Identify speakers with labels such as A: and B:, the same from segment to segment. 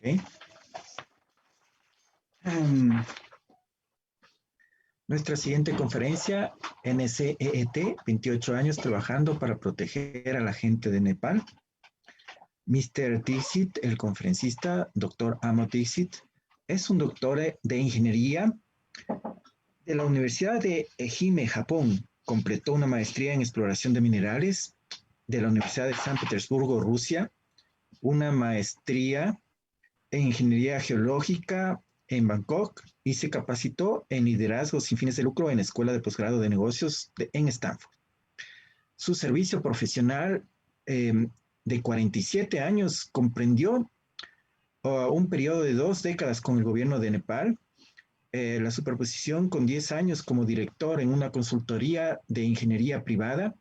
A: Okay. Nuestra siguiente conferencia, NSET, 28 años trabajando para proteger a la gente de Nepal. Mr. Dixit, el conferencista, Dr. Amod Dixit, es un doctor de ingeniería de la Universidad de Ehime, Japón. Completó una maestría en exploración de minerales de la Universidad de San Petersburgo, Rusia, una maestría en ingeniería geológica en Bangkok y se capacitó en liderazgo sin fines de lucro en la Escuela de Posgrado de Negocios en Stanford. Su servicio profesional de 47 años comprendió un periodo de 2 décadas con el gobierno de Nepal, la superposición con 10 años como director en una consultoría de ingeniería privada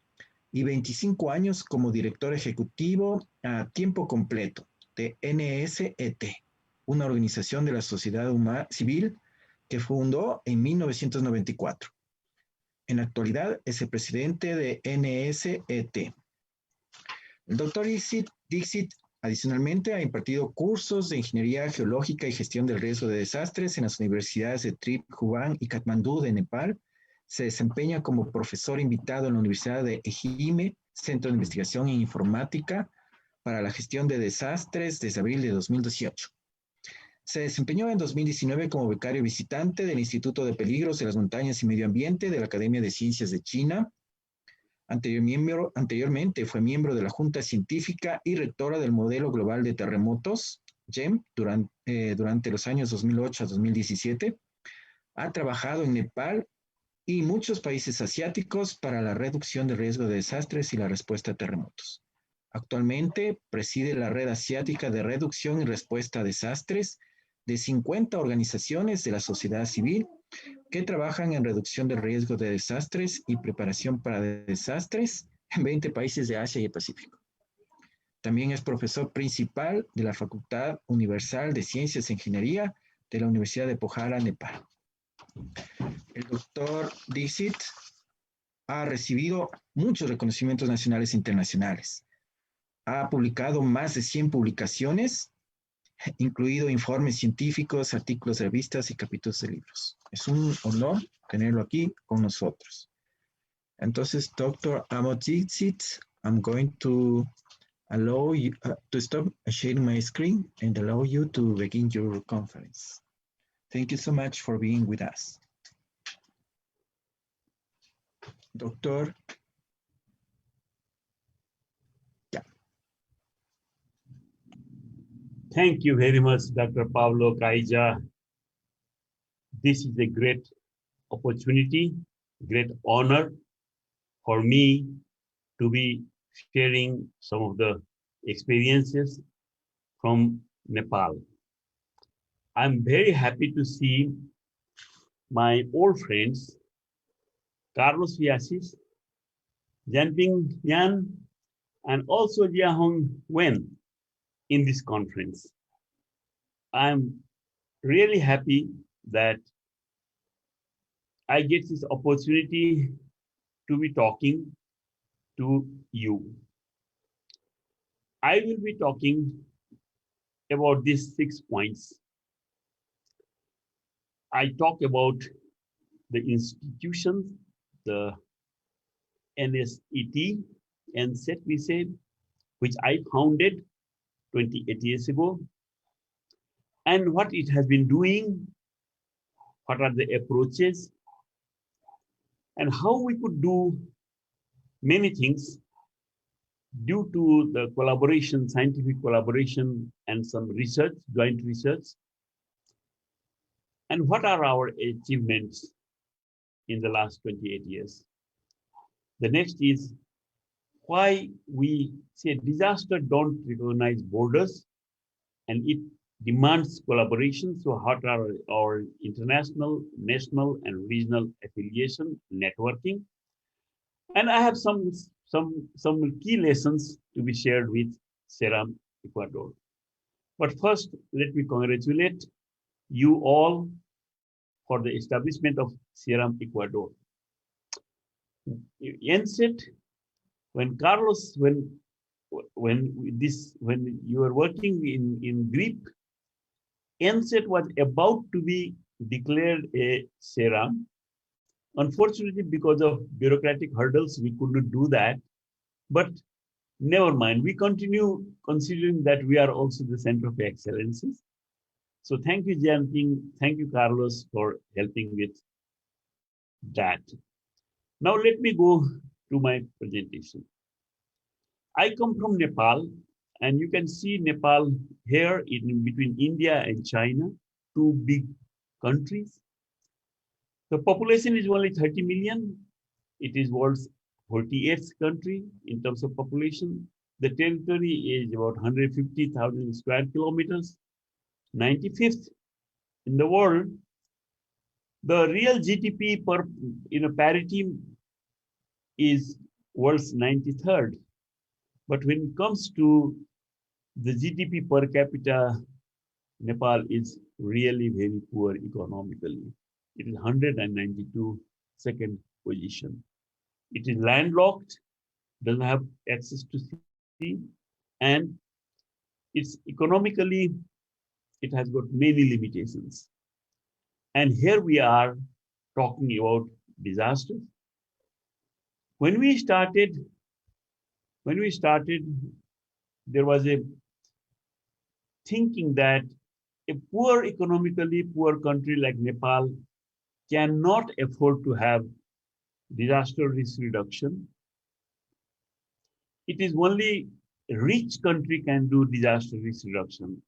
A: y 25 años como director ejecutivo a tiempo completo de NSET, una organización de la sociedad civil que fundó en 1994. En la actualidad es el presidente de NSET. El doctor Dixit adicionalmente ha impartido cursos de ingeniería geológica y gestión del riesgo de desastres en las universidades de Tribhuvan y Katmandú de Nepal. Se desempeña como profesor invitado en la Universidad de Ehime, Centro de Investigación en Informática para la Gestión de Desastres desde abril de 2018. Se desempeñó en 2019 como becario visitante del Instituto de Peligros de las Montañas y Medio Ambiente de la Academia de Ciencias de China. Anteriormente fue miembro de la Junta Científica y rectora del Modelo Global de Terremotos, GEM, durante los años 2008 a 2017. Ha trabajado en Nepal y muchos países asiáticos para la reducción del riesgo de desastres y la respuesta a terremotos. Actualmente preside la Red Asiática de Reducción y Respuesta a Desastres de 50 organizaciones de la sociedad civil que trabajan en reducción del riesgo de desastres y preparación para desastres en 20 países de Asia y el Pacífico. También es profesor principal de la Facultad Universal de Ciencias e Ingeniería de la Universidad de Pokhara, Nepal. El doctor Dixit ha recibido muchos reconocimientos nacionales e internacionales. Ha publicado más de 100 publicaciones, incluido informes científicos, artículos de revistas y capítulos de libros. Es un honor tenerlo aquí con nosotros. Entonces, Dr. Amod Dixit, I'm going to allow you to stop sharing my screen and allow you to begin your conference. Thank you so much for being with us. Doctor. Yeah.
B: Thank you very much, Dr. Pablo Kaija. This is a great opportunity, great honor for me to be sharing some of the experiences from Nepal. I'm very happy to see my old friends, Carlos Villasis, Janping Yan, and also Jiahong Wen in this conference. I'm really happy that I get this opportunity to be talking to you. I will be talking about these 6 points. I talk about the institutions, the NSET, NSET we said, which I founded 28 years ago, and what it has been doing, what are the approaches, and how we could do many things due to the collaboration, scientific collaboration, and some research, joint research, and what are our achievements in the last 28 years. The next is why we say disaster don't recognize borders, and it demands collaboration. So what are our international, national, and regional affiliation, networking? And I have some key lessons to be shared with CERAM Ecuador. But first, let me congratulate you all for the establishment of CERAM Ecuador. NSET, when Carlos, when you were working in GRIP, NSET was about to be declared a SERA. Unfortunately, because of bureaucratic hurdles, we could not do that. But never mind, we continue considering that we are also the center of excellences. So thank you, Jianping. Thank you, Carlos, for helping with that. Now let me go to my presentation. I come from Nepal, and you can see Nepal here in between India and China, two big countries. The population is only 30 million. It is world's 48th country in terms of population. The territory is about 150,000 square kilometers, 95th in the world. The real GDP per parity is world's 93rd. But when it comes to the GDP per capita, Nepal is really very poor economically. It is 192 second position. It is landlocked, doesn't have access to sea, and it's economically, it has got many limitations. And here we are talking about disasters. When we started, there was a thinking that a poor, economically poor country like Nepal cannot afford to have disaster risk reduction. It is only a rich country can do disaster risk reduction.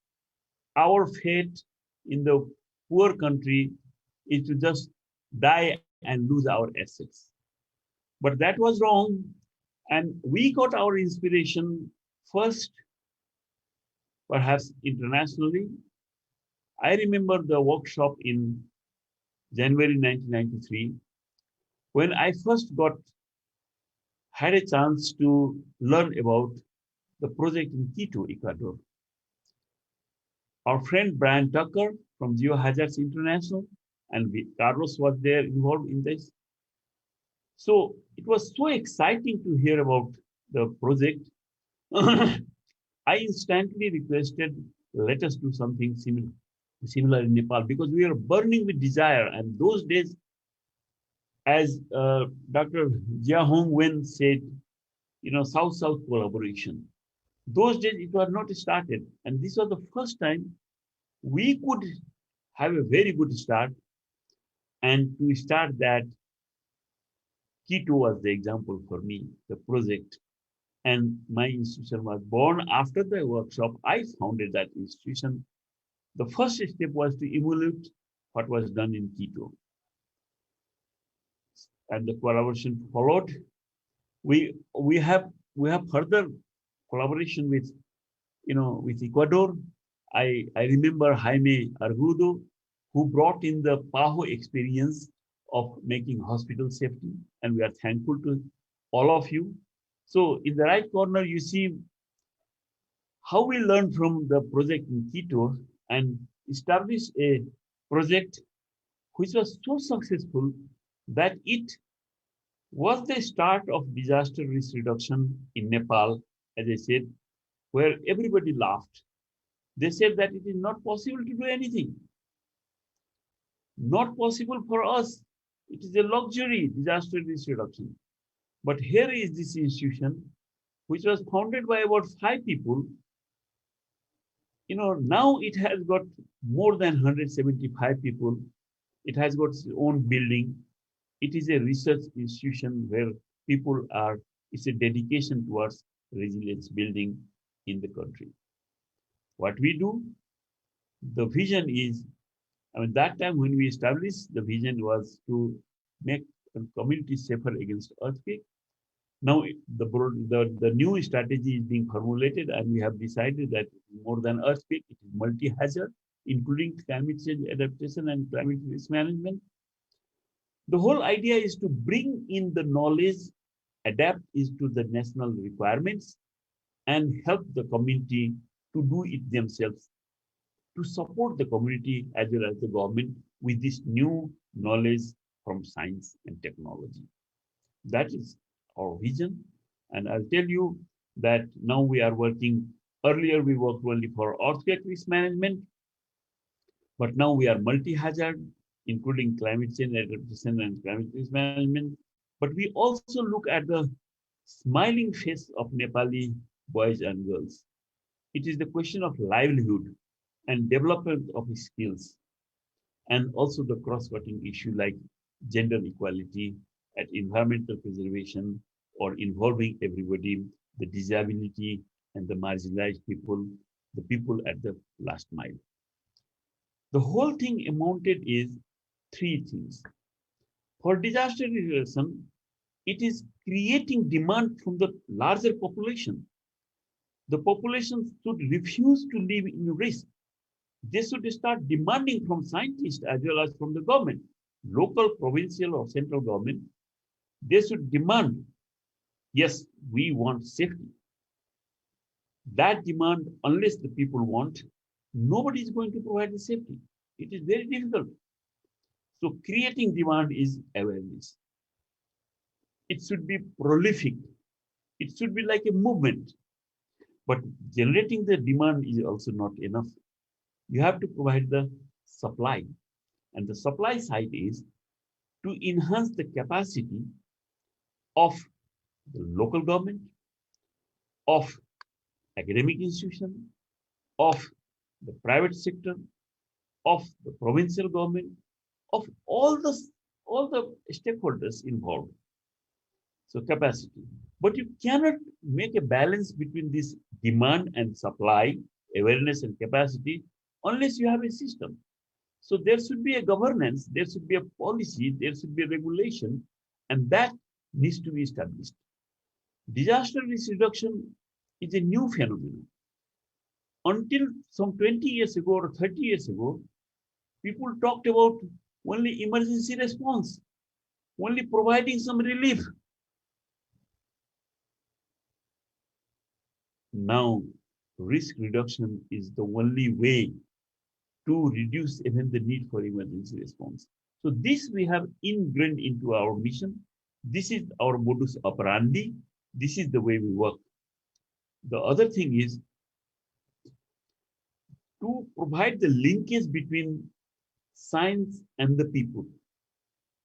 B: Our fate in the poor country is to just die and lose our assets. But that was wrong. And we got our inspiration first, perhaps internationally. I remember the workshop in January 1993, when I first had a chance to learn about the project in Quito, Ecuador. Our friend Brian Tucker from Geohazards International, and Carlos was there involved in this. So it was so exciting to hear about the project. I instantly requested, let us do something similar in Nepal, because we are burning with desire. And those days, as Dr. Jia Hong Wen said, South-South collaboration. Those days it was not started. And this was the first time we could have a very good start. And to start that, Quito was the example for me, the project. And my institution was born after the workshop. I founded that institution. The first step was to emulate what was done in Quito. And the collaboration followed. We have further collaboration with Ecuador. I remember Jaime Argudo, who brought in the PAHO experience of making hospital safety, and we are thankful to all of you. So in the right corner, you see how we learned from the project in Quito and established a project which was so successful that it was the start of disaster risk reduction in Nepal, as I said, where everybody laughed. They said that it is not possible to do anything. Not possible for us. It is a luxury, disaster risk reduction. But here is this institution, which was founded by about 5 people. Now it has got more than 175 people. It has got its own building. It is a research institution where it's a dedication towards resilience building in the country. What we do, the vision is, that time when we established, the vision was to make a community safer against earthquake. Now the new strategy is being formulated, and we have decided that more than earthquake, it is multi-hazard, including climate change adaptation and climate risk management. The whole idea is to bring in the knowledge, adapt it to the national requirements, and help the community to do it themselves, to support the community as well as the government with this new knowledge from science and technology. That is our vision. And I'll tell you that now we are working, earlier we worked only for earthquake risk management. But now we are multi-hazard, including climate change adaptation and climate risk management. But we also look at the smiling face of Nepali boys and girls. It is the question of livelihood and development of skills, and also the cross-cutting issue like gender equality and environmental preservation, or involving everybody, the disability and the marginalized people, the people at the last mile. The whole thing amounted is three things. For disaster reduction, it is creating demand from the larger population. The population should refuse to live in risk. They should start demanding from scientists as well as from the government, local, provincial, or central government. They should demand, yes, we want safety. That demand, unless the people want, nobody is going to provide the safety. It is very difficult. So creating demand is awareness. It should be prolific. It should be like a movement. But generating the demand is also not enough. You have to provide the supply. And the supply side is to enhance the capacity of the local government, of academic institution, of the private sector, of the provincial government, of all the stakeholders involved. So capacity. But you cannot make a balance between this demand and supply, awareness and capacity, unless you have a system. So there should be a governance, there should be a policy, there should be a regulation, and that needs to be established. Disaster risk reduction is a new phenomenon. Until some 20 years ago or 30 years ago, people talked about only emergency response, only providing some relief. Now, risk reduction is the only way to reduce even the need for emergency response. So this we have ingrained into our mission. This is our modus operandi. This is the way we work. The other thing is to provide the linkage between science and the people.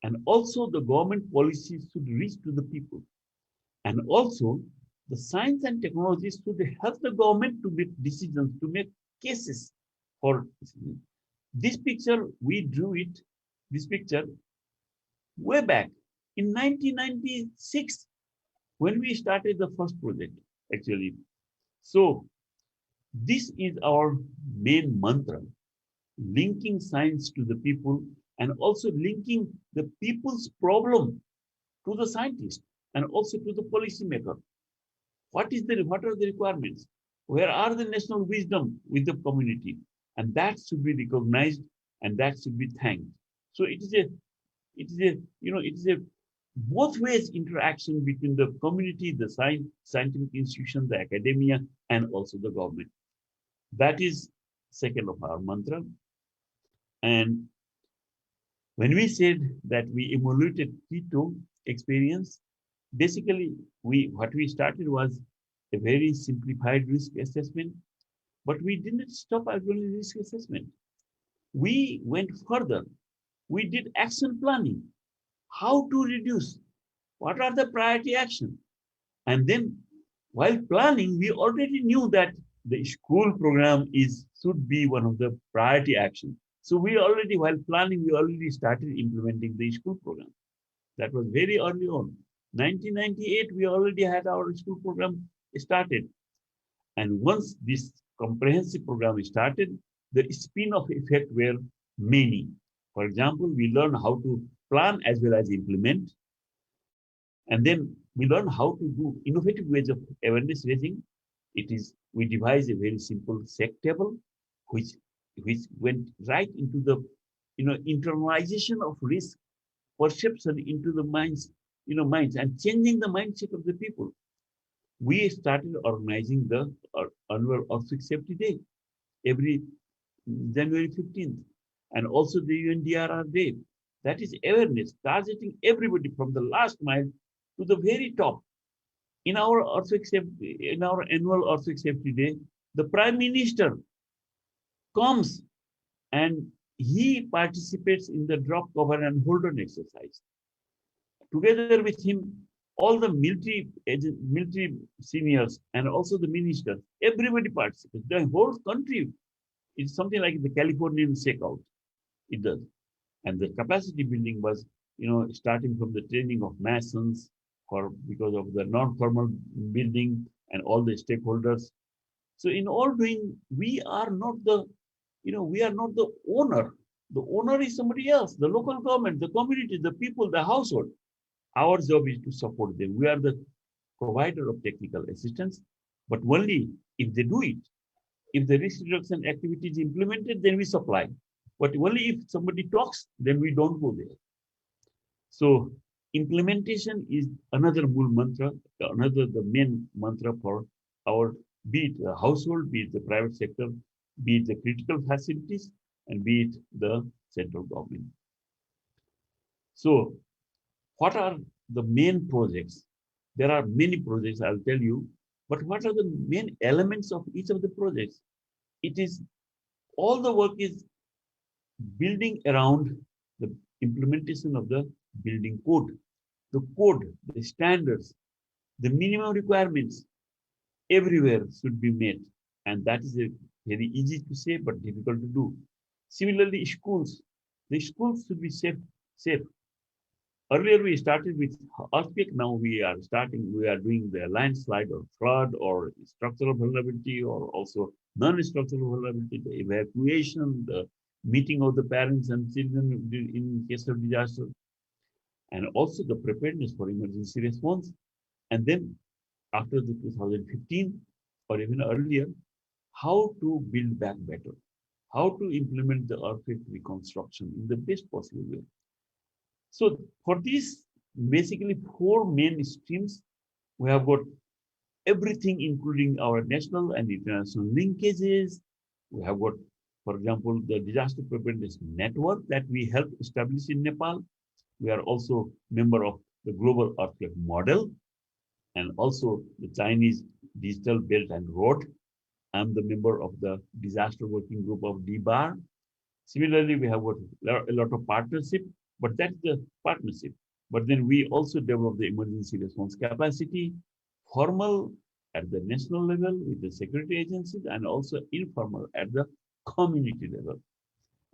B: And also the government policies should reach to the people. And also the science and technologies should help the government to make decisions, to make cases for this picture. We drew it, this picture, way back in 1996 when we started the first project, actually. So this is our main mantra, linking science to the people and also linking the people's problem to the scientist and also to the policymaker. What are the requirements? Where are the national wisdom with the community? And that should be recognized and that should be thanked. So it is a both ways interaction between the community, the scientific institution, the academia, and also the government. That is second of our mantra. And when we said that we emulated Quito experience, basically what we started was a very simplified risk assessment, but we didn't stop at only risk assessment. We went further. We did action planning. How to reduce? What are the priority actions? And then while planning, we already knew that the school program should be one of the priority actions. So while planning, we already started implementing the school program. That was very early on. 1998, we already had our school program started. And once this comprehensive program started, the spin-off effect were many. For example, we learned how to plan as well as implement. And then we learned how to do innovative ways of awareness raising. We devised a very simple SEC table, which went right into the internalization of risk perception into the minds and changing the mindset of the people. We started organizing the annual Earthquake Safety Day every January 15th, and also the UNDRR Day. That is awareness, targeting everybody from the last mile to the very top. In our annual Earthquake Safety Day, the Prime Minister comes and he participates in the drop, cover, and hold on exercise. Together with him, all the military seniors and also the ministers, everybody participates. The whole country is something like the Californian shakeout. It does. And the capacity building was, starting from the training of masons because of the non-formal building and all the stakeholders. So in all doing, we are not the owner. The owner is somebody else, the local government, the community, the people, the household. Our job is to support them. We are the provider of technical assistance, but only if they do it. If the risk reduction activity is implemented, then we supply. But only if somebody talks, then we don't go there. So implementation is another mantra, the main mantra for our, be it the household, be it the private sector, be it the critical facilities, and be it the central government. So what are the main projects? There are many projects, I'll tell you, but what are the main elements of each of the projects? It is, all the work is building around the implementation of the building code, the standards, the minimum requirements everywhere should be met. And that is very easy to say, but difficult to do. Similarly, the schools should be safe. Earlier we started with earthquake, now we are doing the landslide or flood or structural vulnerability or also non-structural vulnerability, the evacuation, the meeting of the parents and children in case of disaster, and also the preparedness for emergency response. And then after the 2015 or even earlier, how to build back better, how to implement the earthquake reconstruction in the best possible way. So for these basically 4 main streams, we have got everything, including our national and international linkages. We have got, for example, the disaster preparedness network that we helped establish in Nepal. We are also member of the global earthquake model and also the Chinese digital belt and road. I'm the member of the disaster working group of DBAR. Similarly, we have got a lot of partnership, but that's the partnership. But then we also develop the emergency response capacity, formal at the national level with the security agencies and also informal at the community level.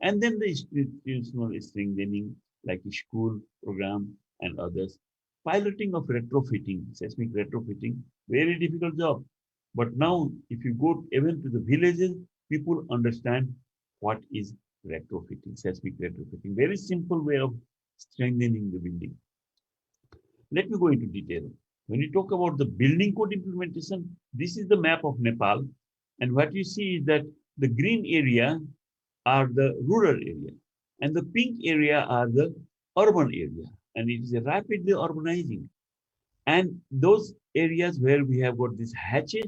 B: And then the institutional strengthening like school program and others. Piloting of retrofitting, seismic retrofitting, very difficult job. But now if you go even to the villages, people understand what is retrofitting, seismic retrofitting. Very simple way of strengthening the building. Let me go into detail. When you talk about the building code implementation, this is the map of Nepal. And what you see is that the green area are the rural area and the pink area are the urban area. And it is rapidly urbanizing. And those areas where we have got these hatches,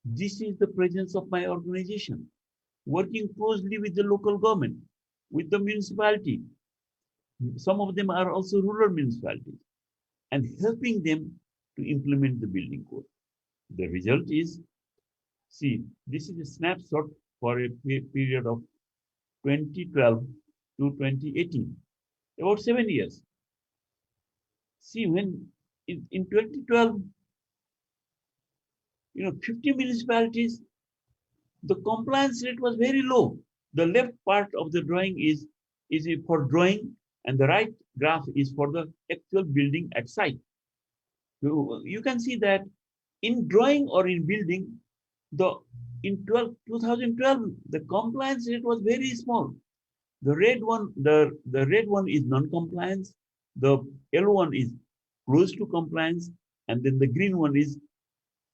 B: this is the presence of my organization, working closely with the local government, with the municipality. Some of them are also rural municipalities, and helping them to implement the building code. The result is, see, this is a snapshot for a period of 2012 to 2018, about 7 years. See, when in 2012, 50 municipalities, the compliance rate was very low. The left part of the drawing is for drawing, and the right graph is for the actual building at site. You can see that in drawing or in building, in 2012, the compliance rate was very small. The red one is non-compliance, the yellow one is close to compliance, and then the green one is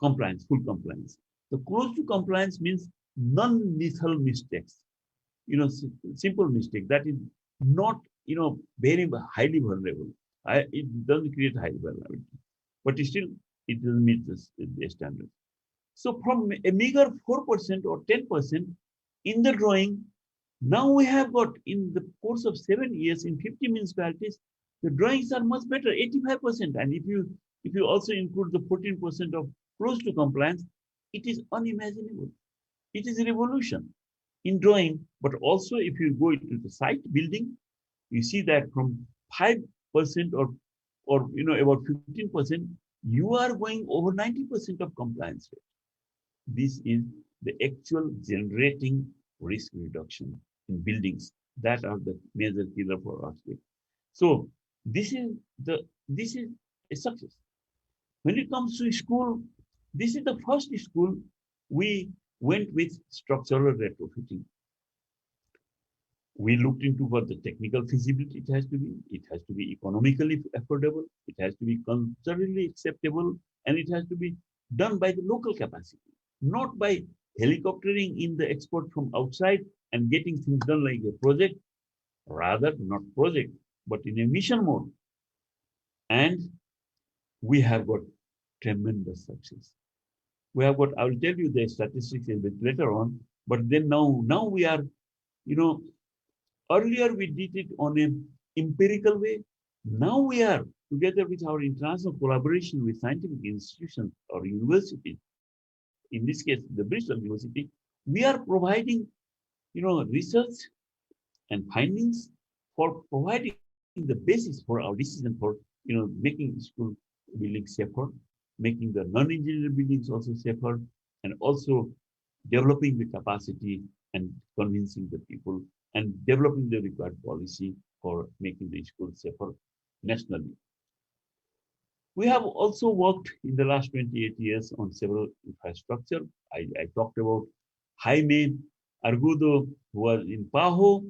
B: compliance, full compliance. The close to compliance means non-lethal mistakes. Simple mistake that is not, very highly vulnerable. It doesn't create high vulnerability, but still it doesn't meet the standard. So from a meager 4% or 10% in the drawing, now we have got in the course of 7 years in 50 municipalities, the drawings are much better, 85%. And if you also include the 14% of close to compliance, it is unimaginable. It is a revolution. in drawing, but also if you go into the site building, you see that from 5% or about 15%, you are going over 90% of compliance rate. This is the actual generating risk reduction in buildings that are the major killer for earthquake. So this is a success. When it comes to school, this is the first school we went with structural retrofitting. We looked into what the technical feasibility it has to be economically affordable, it has to be culturally acceptable, and it has to be done by the local capacity, not by helicoptering in the export from outside and getting things done like a project, rather not project, but in a mission mode. And we have got tremendous success. We have got, I will tell you the statistics a bit later on, but then now we are, earlier we did it on an empirical way. Now we are, together with our international collaboration with scientific institutions or universities, in this case, the Bristol University, we are providing, research and findings for providing the basis for our decision for, making school buildings safer, making the non-engineered buildings also safer, and also developing the capacity and convincing the people and developing the required policy for making the school safer nationally. We have also worked in the last 28 years on several infrastructure. I talked about Jaime Argudo, who was in PAHO.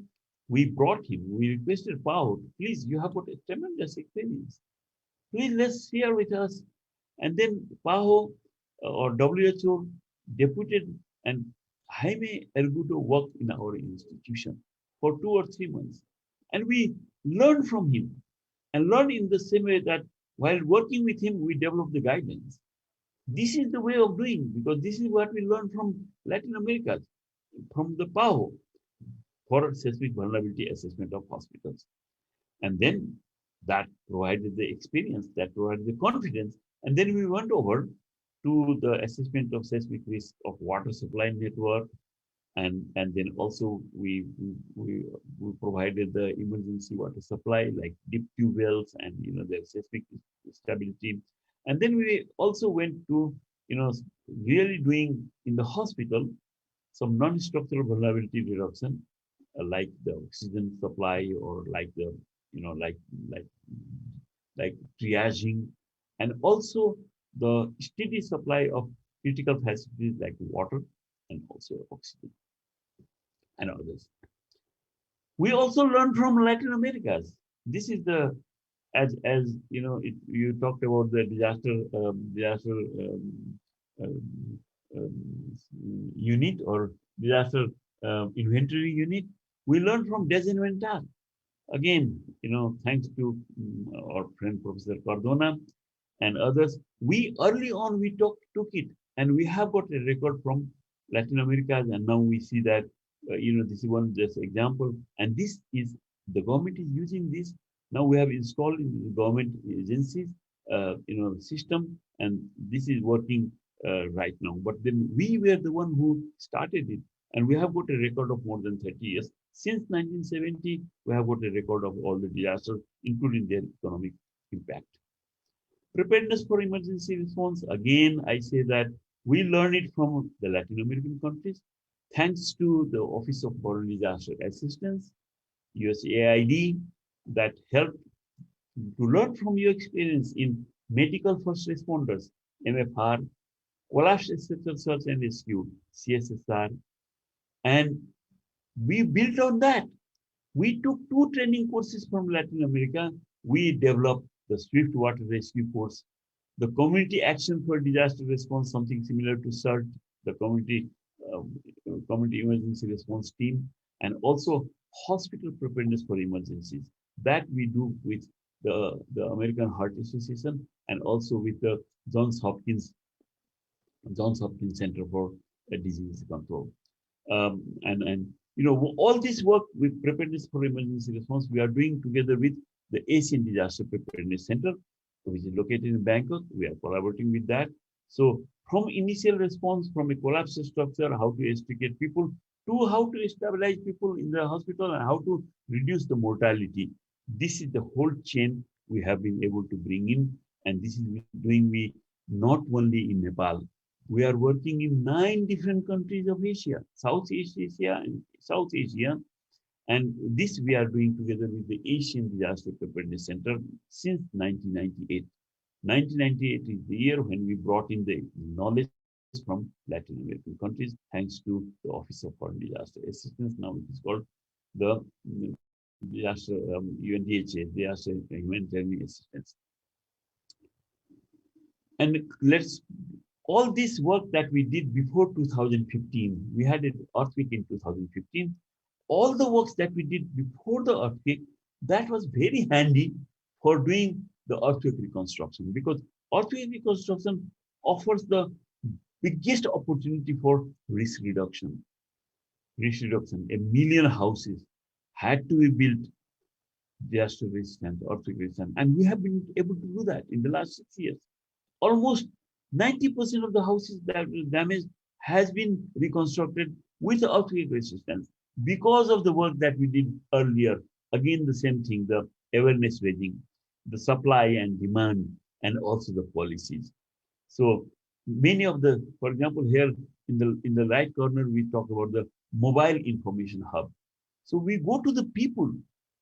B: We brought him, we requested PAHO, please, you have got a tremendous experience. Please let's share with us. And then PAHO or WHO deputed and Jaime Argudo worked in our institution for 2 or 3 months. And we learned from him and learned in the same way that while working with him, we developed the guidelines. This is the way of doing, because this is what we learned from Latin America, from the PAHO for seismic vulnerability assessment of hospitals. And then that provided the experience, that provided the confidence. And then we went over to the assessment of seismic risk of water supply network. And then also we provided the emergency water supply like deep tube wells and the seismic stability. And then we also went to really doing in the hospital some non-structural vulnerability reduction, like the oxygen supply or like the like triaging, and also the steady supply of critical facilities like water and also oxygen and others. We also learned from Latin America. This is the, as you talked about the disaster unit or disaster inventory unit. We learned from Desinventar. Again, thanks to our friend Professor Cardona and others, we early on we took it, and we have got a record from Latin America, and now we see that this is one just example, and this is the government is using this. Now we have installed in the government agencies, system, and this is working right now. But then we were the one who started it, and we have got a record of more than 30 years. Since 1970, we have got a record of all the disasters, including their economic impact. Preparedness for emergency response. Again, I say that we learn it from the Latin American countries, thanks to the Office of Foreign Disaster Assistance, USAID, that helped to learn from your experience in medical first responders, MFR, collapse essential search and rescue, CSSR, and we built on that. We took 2 training courses from Latin America. We developed the Swift Water Rescue Force, the Community Action for Disaster Response, something similar to CERT, the Community Emergency Response Team, and also Hospital Preparedness for Emergencies. That we do with the American Heart Association and also with the Johns Hopkins Center for Disease Control. All this work with preparedness for emergency response, we are doing together with the Asian Disaster Preparedness Center, which is located in Bangkok. We are collaborating with that. So from initial response, from a collapse structure, how to extricate people, to how to stabilize people in the hospital and how to reduce the mortality. This is the whole chain we have been able to bring in, and this is doing we not only in Nepal. We are working in 9 different countries of Asia, Southeast Asia and South Asia, and this we are doing together with the Asian Disaster Preparedness Center since 1998. 1998 is the year when we brought in the knowledge from Latin American countries, thanks to the Office of Foreign Disaster Assistance. Now it is called the Disaster UNDHA, Disaster Humanitarian Assistance. And let's all this work that we did before 2015, we had an earthquake in 2015. All the works that we did before the earthquake, that was very handy for doing the earthquake reconstruction, because earthquake reconstruction offers the biggest opportunity for risk reduction. Risk reduction. 1 million houses had to be built disaster resistant, earthquake resistant, and we have been able to do that in the last 6 years. Almost 90% of the houses that were damaged has been reconstructed with earthquake resistance because of the work that we did earlier. Again, the same thing, the awareness raising, the supply and demand, and also the policies. So many of the, for example, here in the right corner, we talk about the mobile information hub. So we go to the people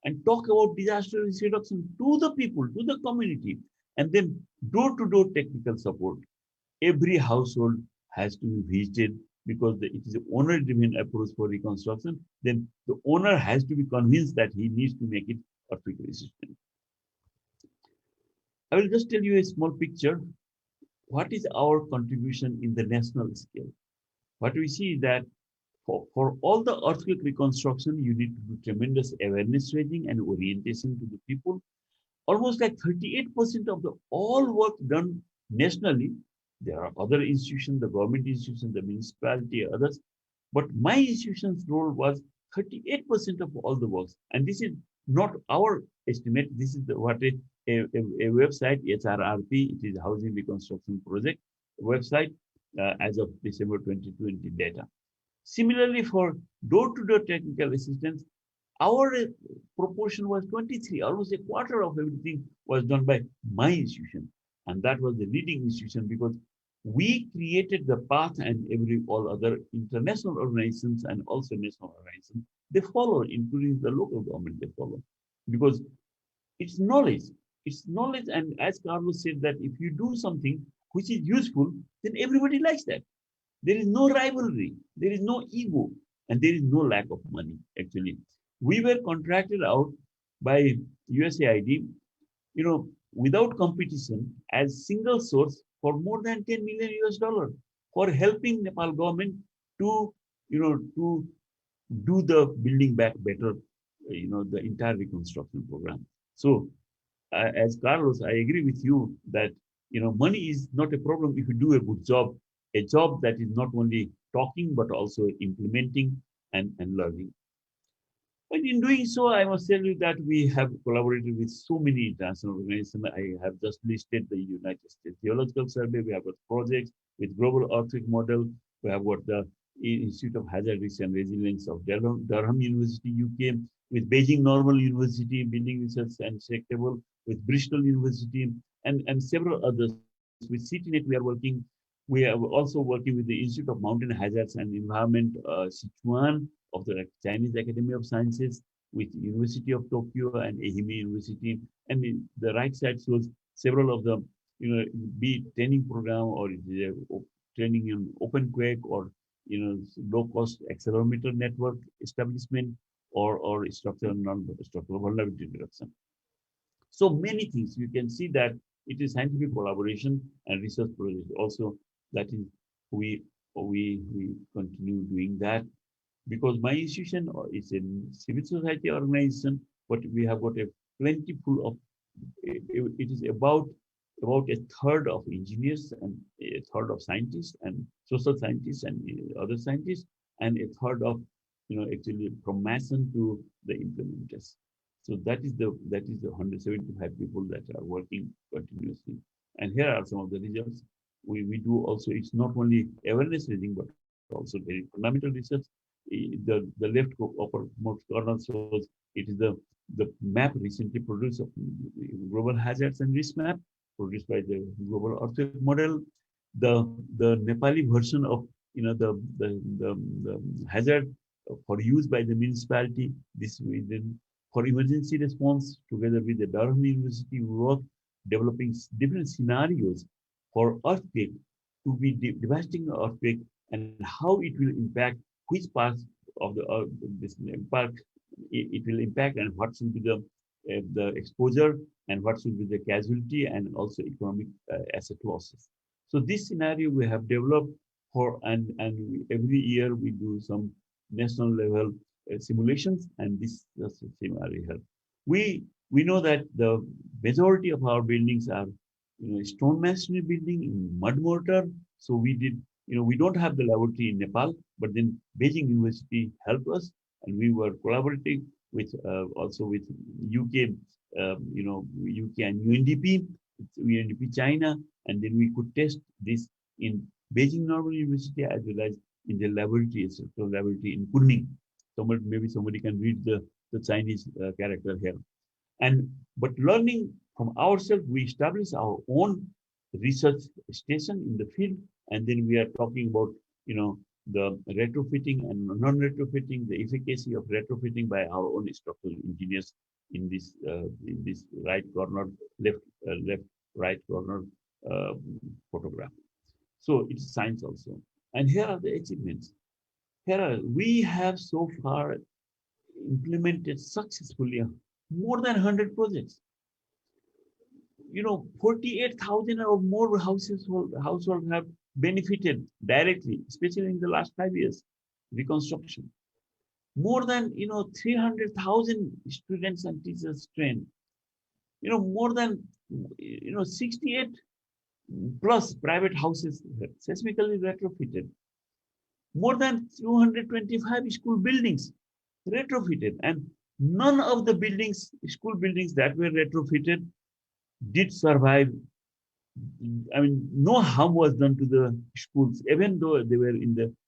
B: and talk about disaster risk reduction to the people, to the community, and then door-to-door technical support. Every household has to be visited because it is an owner-driven approach for reconstruction. Then the owner has to be convinced that he needs to make it earthquake resistant. I will just tell you a small picture. What is our contribution in the national scale? What we see is that for all the earthquake reconstruction, you need to do tremendous awareness raising and orientation to the people. Almost like 38% of the all work done nationally. There are other institutions, the government institutions, the municipality, others. But my institution's role was 38% of all the works. And this is not our estimate. This is what a website, HRRP, it is Housing Reconstruction Project website as of December 2020 data. Similarly, for door-to-door technical assistance, our proportion was 23, almost a quarter of everything was done by my institution. And that was the leading institution because we created the path, and all other international organizations and also national organizations, they follow, including the local government, they follow. Because it's knowledge. It's knowledge, and as Carlos said, that if you do something which is useful, then everybody likes that. There is no rivalry, there is no ego, and there is no lack of money, actually. We were contracted out by USAID, without competition as single source for more than 10 million US dollars for helping Nepal government to, to do the building back better, the entire reconstruction program. So as Carlos, I agree with you that, money is not a problem if you do a good job, a job that is not only talking, but also implementing and learning. But in doing so, I must tell you that we have collaborated with so many international organizations. I have just listed the United States Geological Survey. We have got projects with Global Earthquake Model. We have got the Institute of Hazard Risk and Resilience of Durham University, UK, with Beijing Normal University, Building Research and Table, with Bristol University, and several others. With CityNet, we are working. We are also working with the Institute of Mountain Hazards and Environment, Sichuan, of the Chinese Academy of Sciences, with University of Tokyo and Ehime University. And the right side shows several of them, be it training program or training in OpenQuake or low-cost accelerometer network establishment or structural vulnerability reduction. So many things. You can see that it is scientific collaboration and research project. Also, that is we continue doing that. Because my institution is a civil society organization, but we have got a plentiful of, it is about a third of engineers and a third of scientists and social scientists and other scientists, and a third of, actually from mason to the implementers. So that is the 175 people that are working continuously. And here are some of the results. We do also, it's not only awareness raising, but also very fundamental research. the left uppermost corner shows it is the map recently produced of global hazards and risk map produced by the global earthquake model. The Nepali version of the hazard for use by the municipality. This within for emergency response together with the Durham University we work developing different scenarios for earthquake to be devastating earthquake and how it will impact which parts of this impact it will impact and what should be the exposure and what should be the casualty and also economic asset losses. So this scenario we have developed for and every year we do some national level simulations and this is the scenario here. We know that the majority of our buildings are stone masonry building in mud mortar. So we did we don't have the laboratory in Nepal, but then Beijing University helped us and we were collaborating with also with UK, UK and UNDP China, and then we could test this in Beijing Normal University as well as in the laboratory, so laboratory in Kunming. Maybe somebody can read the Chinese character here. But learning from ourselves, we establish our own research station in the field, and then we are talking about the retrofitting and non-retrofitting, the efficacy of retrofitting by our own structural engineers in this right corner, left right corner photograph. So it's science also. And here are the achievements. We have so far implemented successfully more than 100 projects. 48,000 or more households have benefited directly, especially in the last 5 years, reconstruction. More than 300,000 students and teachers trained. More than 68 plus private houses seismically retrofitted. More than 225 school buildings retrofitted, and none of the school buildings that were retrofitted did survive. I mean, no harm was done to the schools, even though they were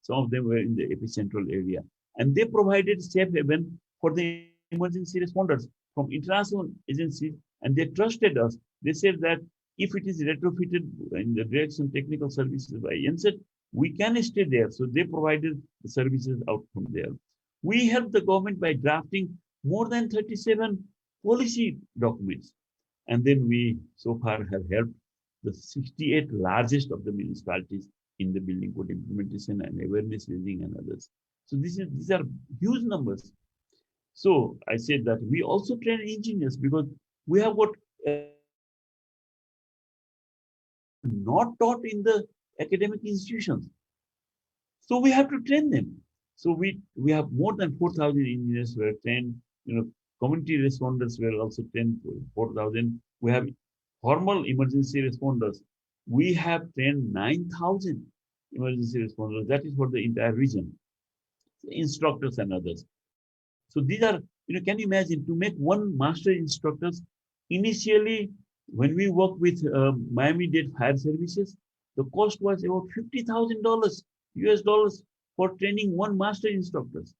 B: some of them were in the epicentral area. And they provided safe haven for the emergency responders from international agencies, and they trusted us. They said that if it is retrofitted in the direction technical services by NSET, we can stay there. So they provided the services out from there. We helped the government by drafting more than 37 policy documents. And then we so far have helped the 68 largest of the municipalities in the building code implementation and awareness raising and others. So these are huge numbers. So I said that we also train engineers because we have got not taught in the academic institutions. So we have to train them. So we have more than 4,000 engineers who are trained. Community responders were also trained 4,000. We have formal emergency responders. We have trained 9,000 emergency responders. That is for the entire region. Instructors and others. So these are, can you imagine to make one master instructors? Initially, when we worked with Miami-Dade Fire Services, the cost was about $50,000 US dollars for training one master instructors.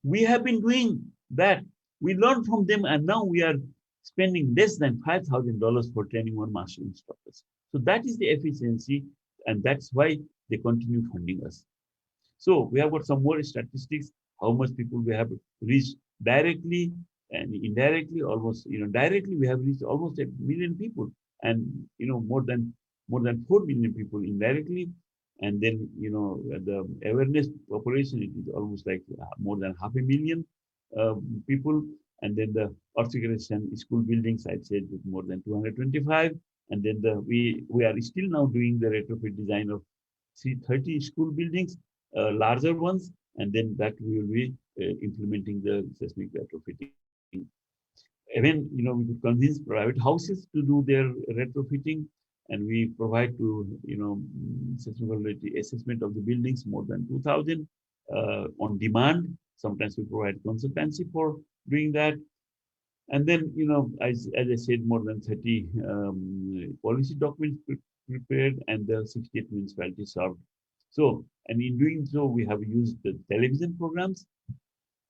B: We have been doing that. We learned from them, and now we are spending less than $5,000 for training one master instructors. So that is the efficiency, and that's why they continue funding us. So we have got some more statistics, how much people we have reached directly and indirectly. Almost, directly we have reached almost 1 million people, and more than 4 million people indirectly. And then the awareness population, it is almost like more than 500,000 people. And then the earthquake school buildings, I'd say more than 225. And then we are still now doing the retrofit design of 330 school buildings, larger ones, and then that we will be implementing the seismic retrofitting. Even we could convince private houses to do their retrofitting, and we provide to seismicity assessment of the buildings more than 2,000 on demand. Sometimes we provide consultancy for doing that. And then, as I said, more than 30 policy documents prepared and the 68 municipalities served. So, And in doing so, we have used the television programs.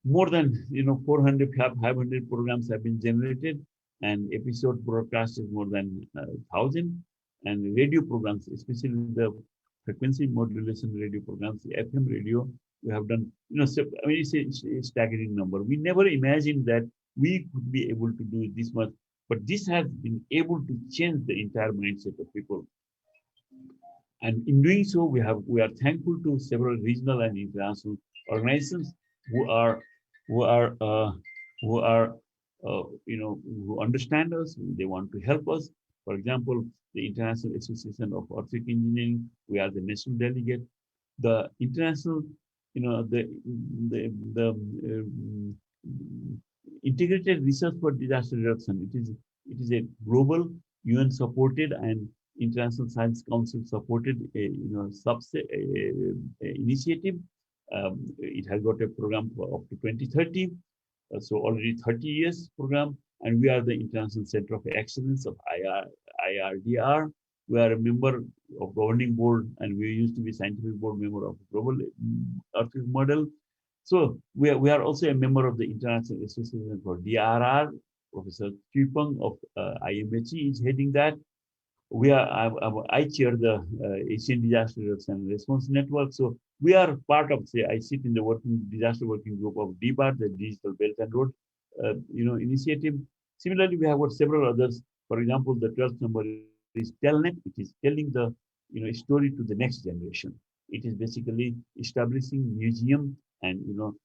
B: More than 400, 500 programs have been generated, and episode broadcast is more than 1,000. And radio programs, especially the frequency modulation radio programs, the FM radio, we have done. So, I mean, it's a staggering number. We never imagined that we could be able to do this much, but this has been able to change the entire mindset of people. And in doing so, we are thankful to several regional and international organizations who understand us. They want to help us. For example, the International Association of Earthquake Engineering, we are the national delegate. The international, the integrated research for disaster reduction. It is a global UN supported and International Science Council supported initiative. It has got a program for up to 2030, so already 30 years program, and we are the International Center of Excellence of IRDR. We are a member of governing board, and we used to be scientific board member of Global Earthquake Model. So we are also a member of the International Association for DRR. Professor Chupeng of IMHE is heading that. I chair the Asian Disaster Reduction and Response Network. So we are part of, I sit in the disaster working group of DBAR, the Digital Belt and Road, initiative. Similarly, we have got several others. For example, the 12th number is Telnet. It is telling the story to the next generation. It is basically establishing museum and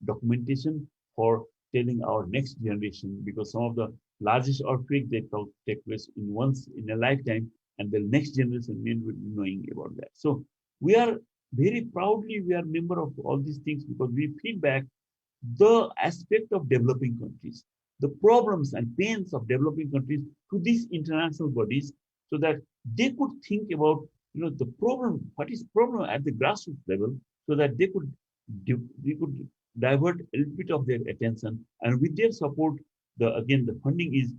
B: documentation for telling our next generation, because some of the largest earthquakes they take place once in a lifetime, and the next generation may be knowing about that. So we are very proudly, we are member of all these things because we feedback the aspect of developing countries, the problems and pains of developing countries to these international bodies, so that they could think about the problem, what is problem at the grassroots level, so that they could divert a little bit of their attention, and with their support, the funding is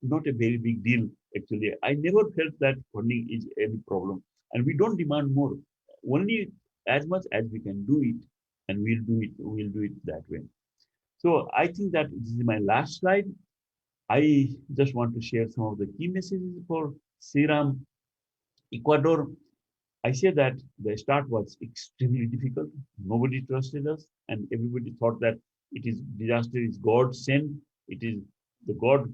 B: not a very big deal. Actually, I never felt that funding is any problem, and we don't demand more, only as much as we can do it, and we'll do it that way. So I think that this is my last slide. I just want to share some of the key messages for CIRAM Ecuador. I say that the start was extremely difficult. Nobody trusted us, and everybody thought that disaster is God sent. It is the God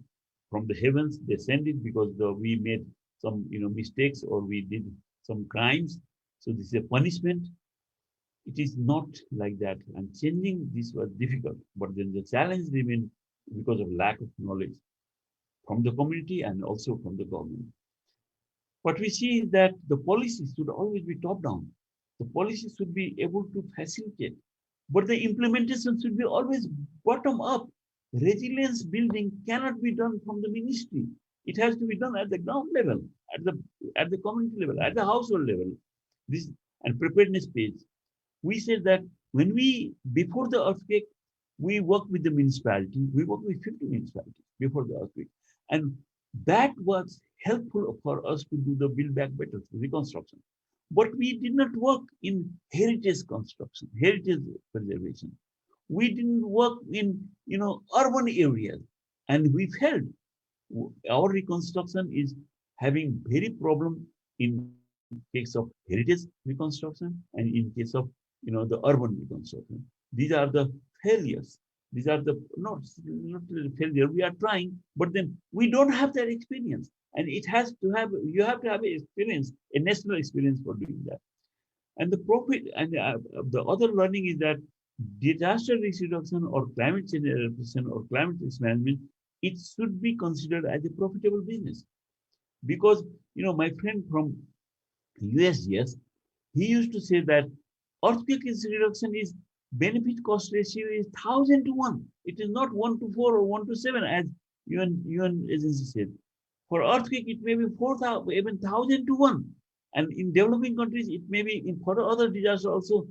B: from the heavens. They sent it because we made some mistakes, or we did some crimes. So this is a punishment. It is not like that. And changing this was difficult. But then the challenge remained because of lack of knowledge from the community and also from the government. What we see is that the policies should always be top-down. The policies should be able to facilitate, but the implementation should be always bottom-up. Resilience building cannot be done from the ministry. It has to be done at the ground level, at the community level, at the household level. This and preparedness page. We said that before the earthquake, we work with the municipality. We work with 50 municipalities before the earthquake, and that was helpful for us to do the build back better reconstruction. But we did not work in heritage construction, heritage preservation. We didn't work in urban areas, and we failed. Our reconstruction is having very problem in case of heritage reconstruction and in case of the urban reconstruction. These are the failures. These are the not failure. We are trying, but then we don't have that experience. And you have to have an experience, a national experience for doing that. And the other learning is that disaster risk reduction or climate change adaptation or climate risk management, it should be considered as a profitable business. Because my friend from USGS, he used to say that earthquake risk reduction is benefit cost ratio is 1,000 to 1. It is not 1 to 4 or 1 to 7 as UN agency said. For earthquake, it may be 4,000, even 1,000 to 1. And in developing countries, it may be for other disasters also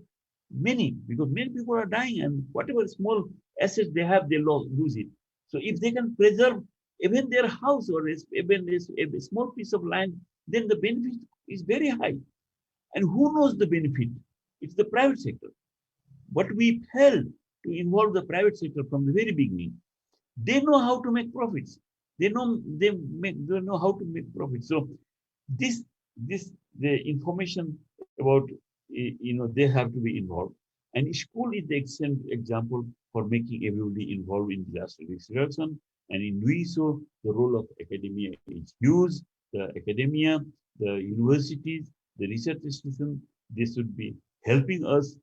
B: many, because many people are dying, and whatever small assets they have, they lose it. So if they can preserve even their house or even a small piece of land, then the benefit is very high. And who knows the benefit? It's the private sector. But we failed to involve the private sector from the very beginning. They know how to make profits. They know how to make profits. So the information about they have to be involved. And school is the excellent example for making everybody involved in disaster risk reduction. And in doing so, the role of academia is huge. The academia, the universities, the research institutions, they should be helping us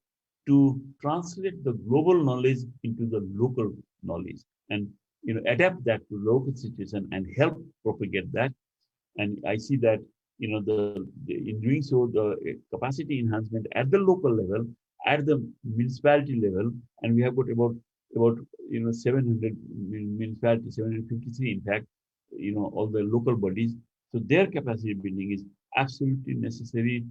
B: to translate the global knowledge into the local knowledge and adapt that to local situation and help propagate that. And I see that in doing so, the capacity enhancement at the local level, at the municipality level, and we have got about 700 municipalities, 753 in fact, all the local bodies. So their capacity building is absolutely necessary.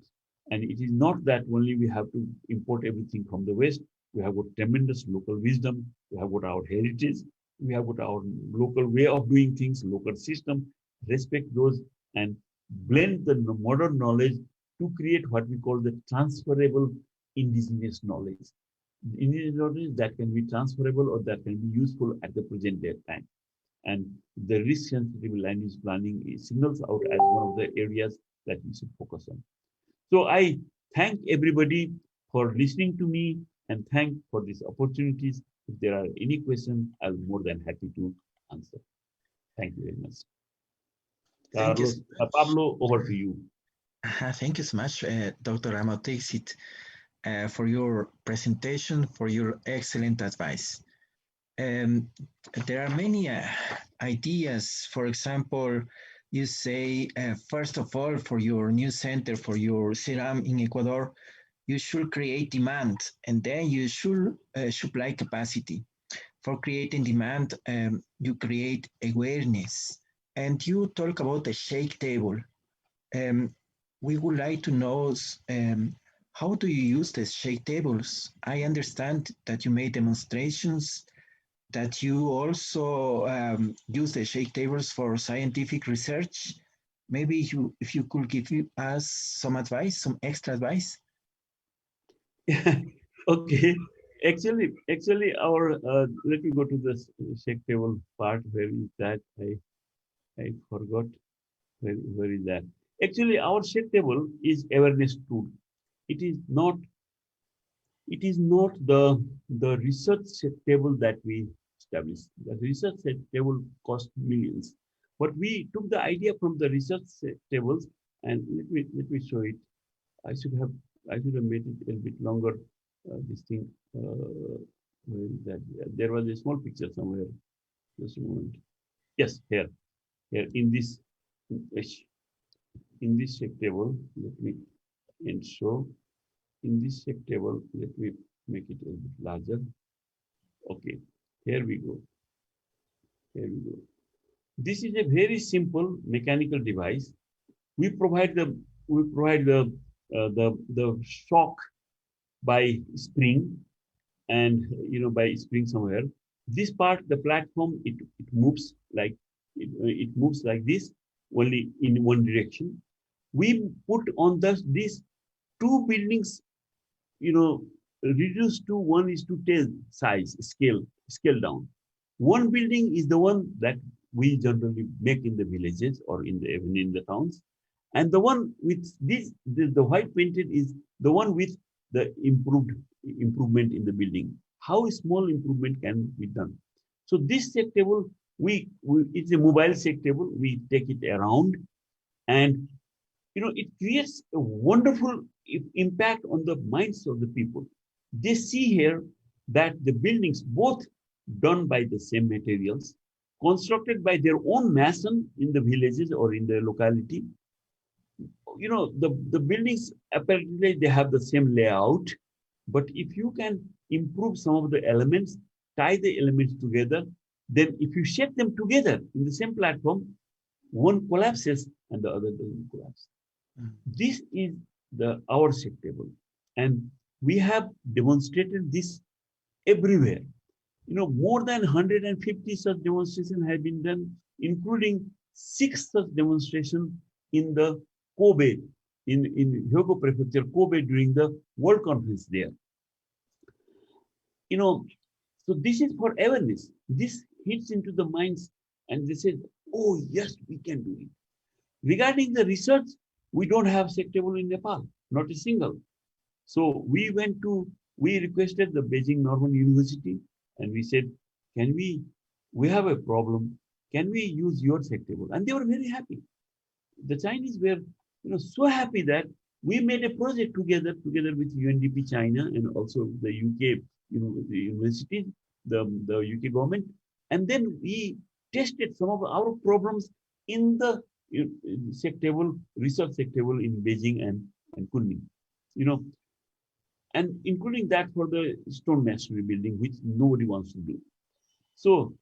B: And it is not that only we have to import everything from the West. We have got tremendous local wisdom. We have got our heritage. We have got our local way of doing things, local system. Respect those and blend the modern knowledge to create what we call the transferable indigenous knowledge. Indigenous knowledge that can be transferable or that can be useful at the present day time. And the risk-sensitive land use planning signals out as one of the areas that we should focus on. So I thank everybody for listening to me and thank for these opportunities. If there are any questions, I'll be more than happy to answer. Thank you very much.
A: Thank
B: Carlos,
A: you.
B: Pablo, over to you.
A: Thank you so much, Dr. Amod Dixit, for your presentation, for your excellent advice. There are many ideas. For example, you say, first of all, for your new center, for your CERAM in Ecuador, you should create demand, and then you should supply capacity. For creating demand, you create awareness. And you talk about a shake table. We would like to know how do you use the shake tables? I understand that you made demonstrations, that you also use the shake tables for scientific research. Maybe if you could give us some advice, some extra advice.
B: Okay. Actually, our let me go to the shake table part. Where is that? I forgot. Where is that? Actually, our shake table is awareness tool. It is not the research set table that we established. The research set table cost millions, but we took the idea from the research set tables, and let me show it. I should have made it a bit longer. This thing. That there was a small picture somewhere. Just a moment. Yes, here in this shake table. Let me show. In this shake table, let me make it a bit larger. Okay, here we go. This is a very simple mechanical device. We provide the shock by spring, and by spring somewhere. This part, the platform, it moves like it moves like this, only in one direction. We put on these two buildings, reduced to 1:10 size scale down. One building is the one that we generally make in the villages or even in the towns, and the one with the white painted is the one with the improvement in the building. How small improvement can be done? So this shake table, it's a mobile shake table. We take it around, and it creates a wonderful impact on the minds of the people. They see here that the buildings, both done by the same materials, constructed by their own mason in the villages or in the locality. The buildings, apparently they have the same layout, but if you can improve some of the elements, tie the elements together, then if you shake them together in the same platform, one collapses and the other doesn't collapse. This is our shake table, and we have demonstrated this everywhere. More than 150 such demonstrations have been done, including 6 such demonstrations in the Kobe in Hyogo Prefecture, Kobe, during the World Conference there. So this is for awareness. This hits into the minds and they say, oh, yes, we can do it. Regarding the research, we don't have sectable in Nepal, not a single. So we requested the Beijing Normal University and we said, we have a problem. Can we use your sectable? And they were very happy. The Chinese were so happy that we made a project together with UNDP China and also the UK, the university, the UK government. And then we tested some of our problems in the research sectable in Beijing and Kunming, and including that for the stone masonry building, which nobody wants to do. So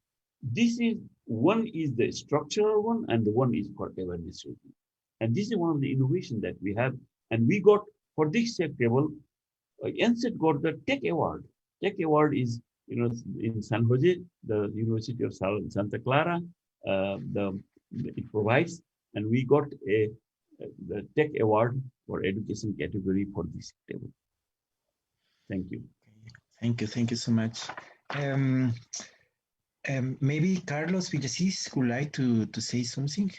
B: this is, one is the structural one and the one is for awareness raising. And this is one of the innovations that we have. And we got, for this sectable, NSET got the Tech Award. Tech Award is, in San Jose, the University of Santa Clara, it provides, and we got the Tech Award for education category for this table. Thank you.
A: Thank you so much. Maybe Carlos Villasis would like to say something.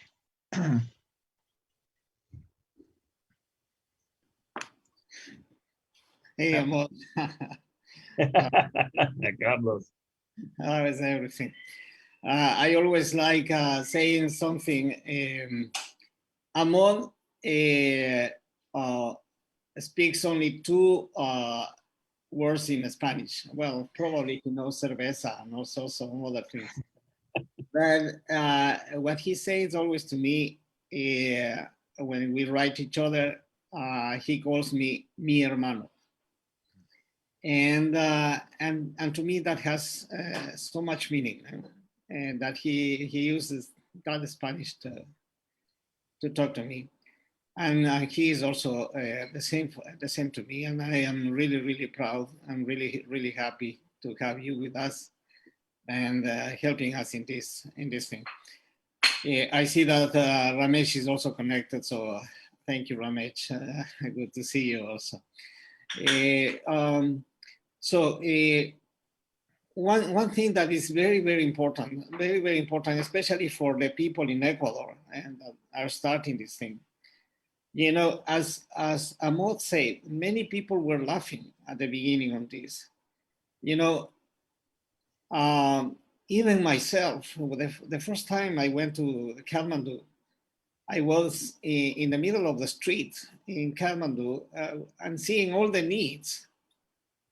C: Hey, Amod.
B: Carlos.
C: How is everything? I always like saying something. Amod speaks only two words in Spanish. Well, probably he knows cerveza and also some other things. But what he says always to me, when we write each other, he calls me mi hermano. And to me that has so much meaning, and that he uses that Spanish to talk to me, and he is also the same to me, and I am really proud. I'm really happy to have you with us and helping us in this thing. I see that Ramesh is also connected, so thank you, Ramesh. Good to see you also. So one thing that is very important, especially for the people in Ecuador and are starting this thing. As Amod said, many people were laughing at the beginning of this. Even myself, the first time I went to Kathmandu, I was in the middle of the street in Kathmandu and seeing all the needs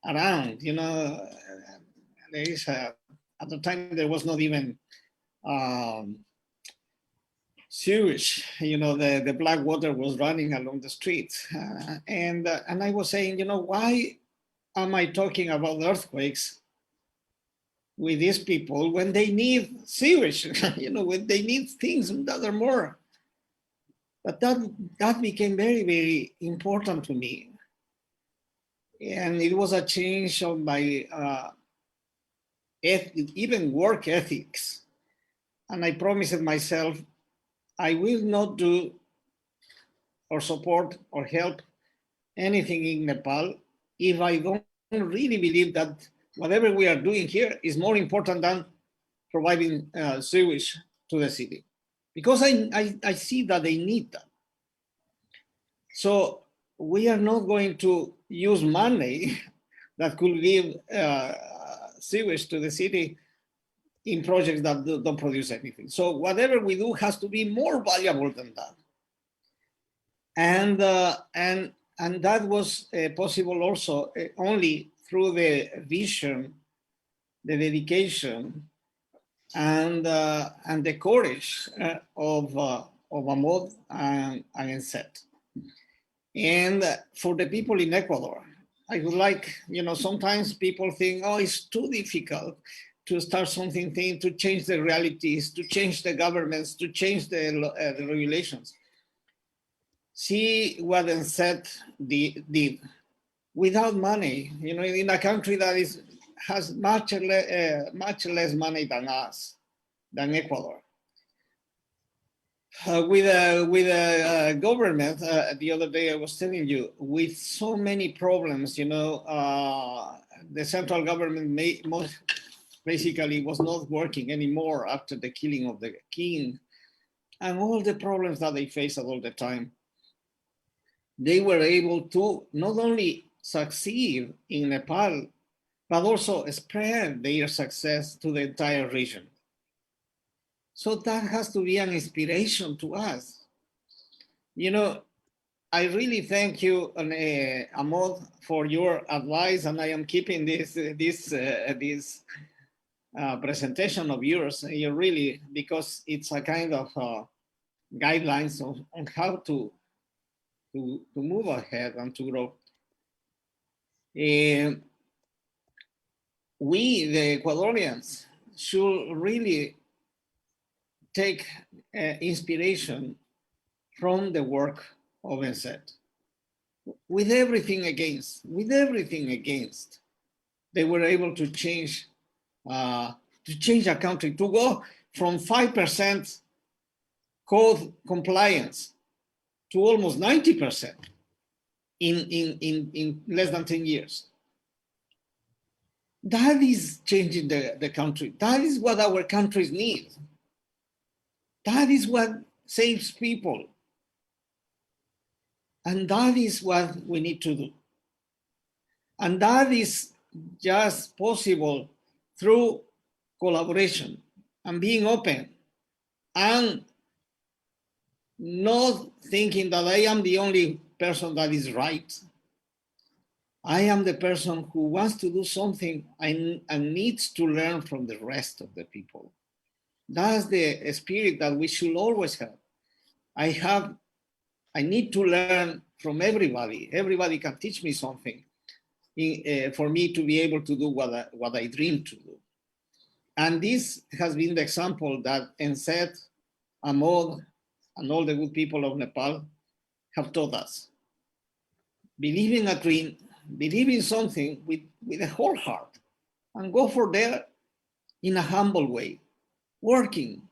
C: around. There is at the time there was not even sewage. The black water was running along the streets, and I was saying, why am I talking about earthquakes with these people when they need sewage? When they need things that are more. But that became very important to me. And it was a change of my even work ethics. And I promised myself, I will not do or support or help anything in Nepal if I don't really believe that whatever we are doing here is more important than providing sewage to the city. Because I see that they need that. So we are not going to use money that could give sewage to the city in projects that don't produce anything. So whatever we do has to be more valuable than that. And that was possible also only through the vision, the dedication, and the courage of Amod and NSET. And for the people in Ecuador, I would like, sometimes people think, oh, it's too difficult to start something, to change the realities, to change the governments, to change the regulations. See what NSET did without money, in a country that has much less money than us, than Ecuador. With a government, the other day I was telling you, with so many problems, you know, the central government basically was not working anymore after the killing of the king, and all the problems that they faced all the time. They were able to not only succeed in Nepal, but also spread their success to the entire region. So that has to be an inspiration to us. You know, I really thank you, Amod, for your advice, and I am keeping this presentation of yours. You really, because it's a kind of guidelines on how to move ahead and to grow. We, the Ecuadorians, should really take inspiration from the work of NSET. With everything against, they were able to change a country, to go from 5% code compliance to almost 90% in less than 10 years. That is changing the country. That is what our countries need. That is what saves people. And that is what we need to do. And that is just possible through collaboration and being open and not thinking that I am the only person that is right. I am the person who wants to do something and needs to learn from the rest of the people. That's the spirit that we should always have. I need to learn from everybody. Everybody can teach me something for me to be able to do what I dream to do. And this has been the example that NSET, Amod, and all the good people of Nepal have taught us. Believe in a dream, believe in something with a whole heart, and go for there in a humble way, working,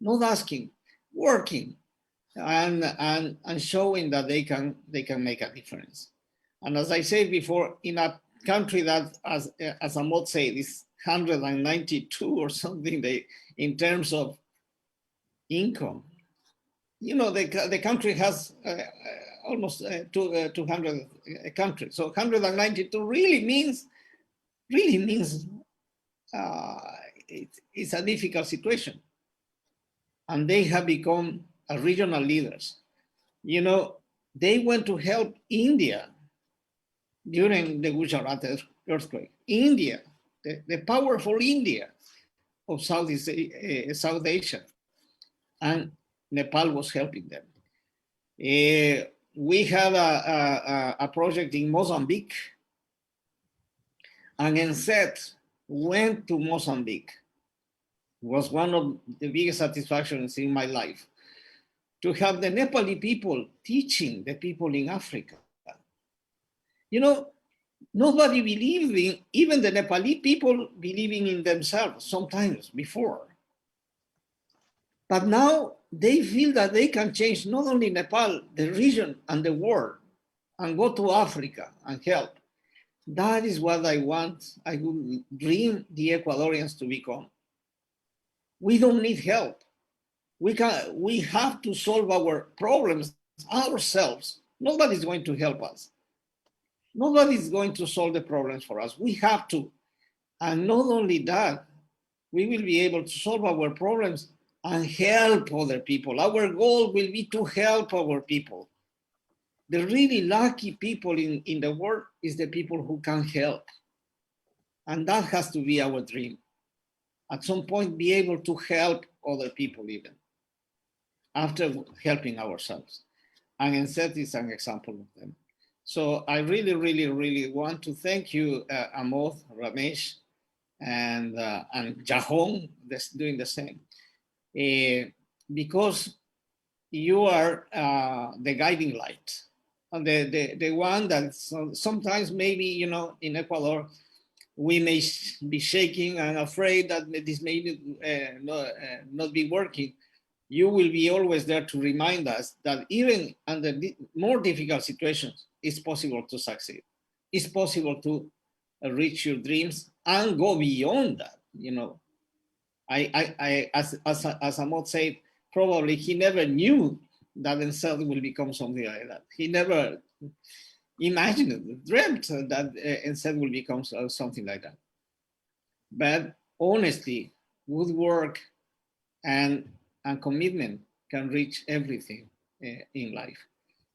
C: not asking, working, and showing that they can make a difference. And as I said before, in a country that, as Amod said, is 192 or something in terms of income, you know, the country has almost 200 countries. So 192 really means it's a difficult situation. And they have become regional leaders. You know, they went to help India during the Gujarat earthquake. India, the powerful India of South Asia. And Nepal was helping them. We had a project in Mozambique, and NSET went to Mozambique. It was one of the biggest satisfactions in my life, to have the Nepali people teaching the people in Africa. You know, nobody believed in, even the Nepali people believing in themselves sometimes before. But now they feel that they can change not only Nepal, the region and the world, and go to Africa and help. That is what I want. I would dream the Ecuadorians to become. We don't need help. We have to solve our problems ourselves. Nobody's going to help us. Nobody's going to solve the problems for us. We have to. And not only that, we will be able to solve our problems and help other people. Our goal will be to help our people. The really lucky people in the world is the people who can help. And that has to be our dream. At some point, be able to help other people even, after helping ourselves. And NSET is an example of them. So I really, really, really want to thank you, Amod, Ramesh, and Jahong, that's doing the same. Because you are the guiding light, and the one that sometimes maybe, you know, in Ecuador, we may be shaking and afraid that this may not be working. you will be always there to remind us that even under more difficult situations, it's possible to succeed. It's possible to reach your dreams and go beyond that. You know, as Amod said, probably he never knew that NSET will become something like that. He never imagined, dreamt that NSET will become something like that. But honestly, good work and commitment can reach everything in life.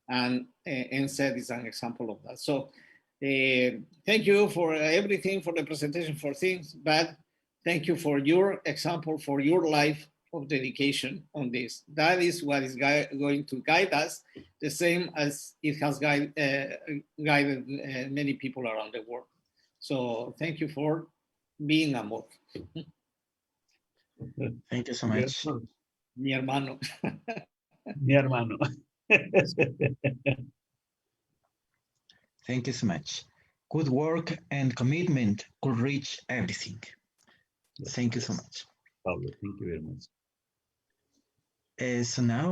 C: And NSET is an example of that. So thank you for everything, for the presentation, for things, but thank you for your example, for your life of dedication on this. That is what is going to guide us, the same as it has guided many people around the world. So thank you for being Amod.
A: Thank you so much.
C: Mi hermano.
B: Mi hermano.
A: Thank you so much. Good work and commitment could reach everything. Thank you so much.
B: Pablo, thank you very much.
A: So now